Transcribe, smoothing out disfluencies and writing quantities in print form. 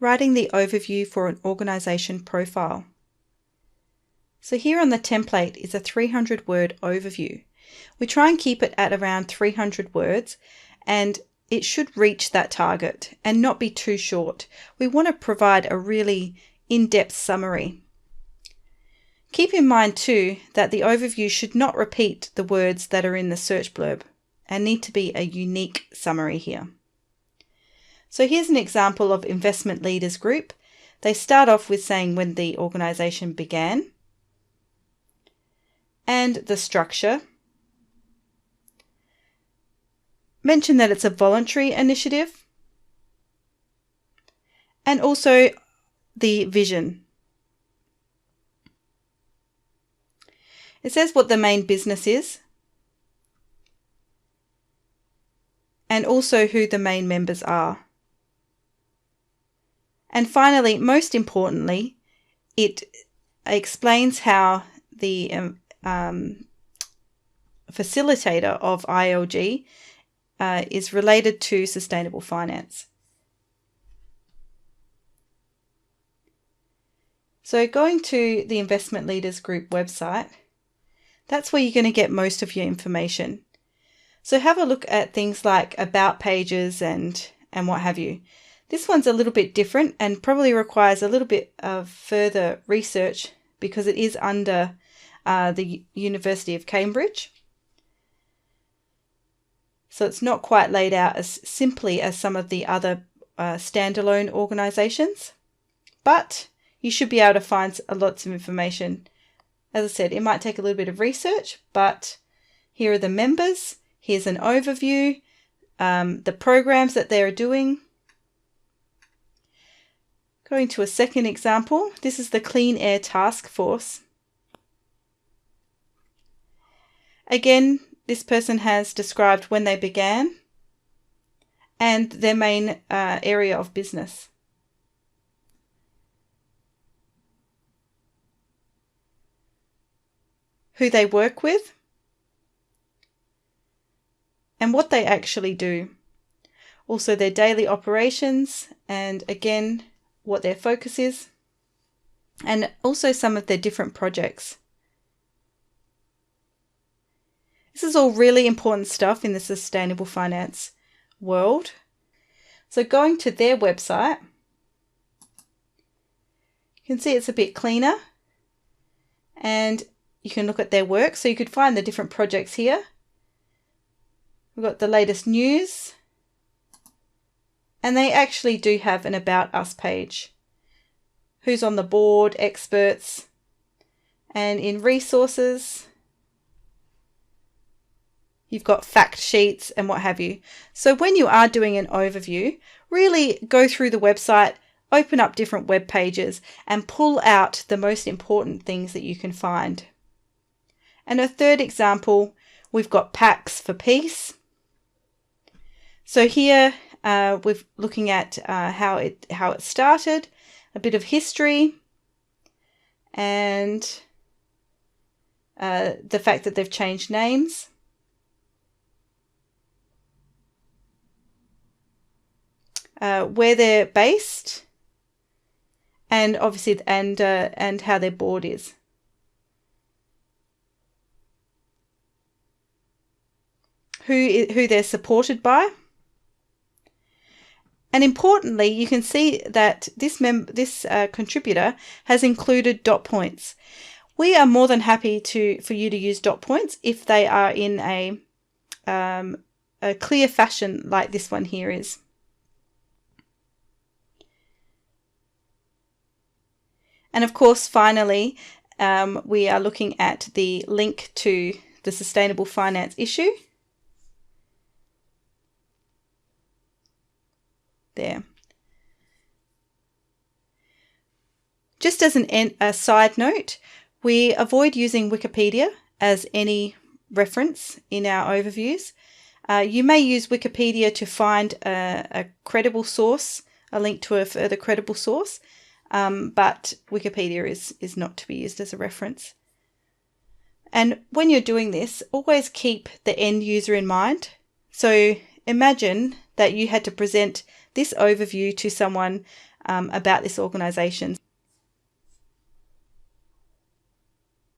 Writing the overview for an organization profile. So here on the template is a 300-word overview. We try and keep it at around 300 words, and it should reach that target and not be too short. We want to provide a really in-depth summary. Keep in mind too that the overview should not repeat the words that are in the search blurb and need to be a unique summary here. So here's an example of investment leaders group. They start off with saying when the organization began and the structure. Mention that it's a voluntary initiative and also the vision. It says what the main business is and also who the main members are. And finally, most importantly, it explains how the facilitator of ILG is related to sustainable finance. So going to the Investment Leaders Group website, that's where you're going to get most of your information. So have a look at things like about pages and what have you. This one's a little bit different and probably requires a little bit of further research because it is under the University of Cambridge. So it's not quite laid out as simply as some of the other standalone organisations, but you should be able to find lots of information. As I said, it might take a little bit of research, but here are the members. Here's an overview, the programs that they're doing. Going to a second example, this is the Clean Air Task Force. Again, this person has described when they began and their main area of business. Who they work with and what they actually do. Also their daily operations and again what their focus is and also some of their different projects. This is all really important stuff in the sustainable finance world. So going to their website, you can see it's a bit cleaner and you can look at their work. So you could find the different projects here. We've got the latest news and they actually do have an About Us page. Who's on the board, experts, and in resources, you've got fact sheets and what have you. So when you are doing an overview, really go through the website, open up different web pages and pull out the most important things that you can find. And a third example, we've got Pacts for Peace. So here we're looking at how it started, a bit of history, and the fact that they've changed names. Where they're based, and obviously and how their board is. Who they're supported by. And importantly, you can see that this contributor has included dot points. We are more than happy for you to use dot points if they are in a clear fashion like this one here is. And of course, finally, we are looking at the link to the sustainable finance issue. There. Just as a side note, we avoid using Wikipedia as any reference in our overviews. You may use Wikipedia to find a credible source, a link to a further credible source, but Wikipedia is not to be used as a reference. And when you're doing this, always keep the end user in mind. So imagine that you had to present this overview to someone about this organization.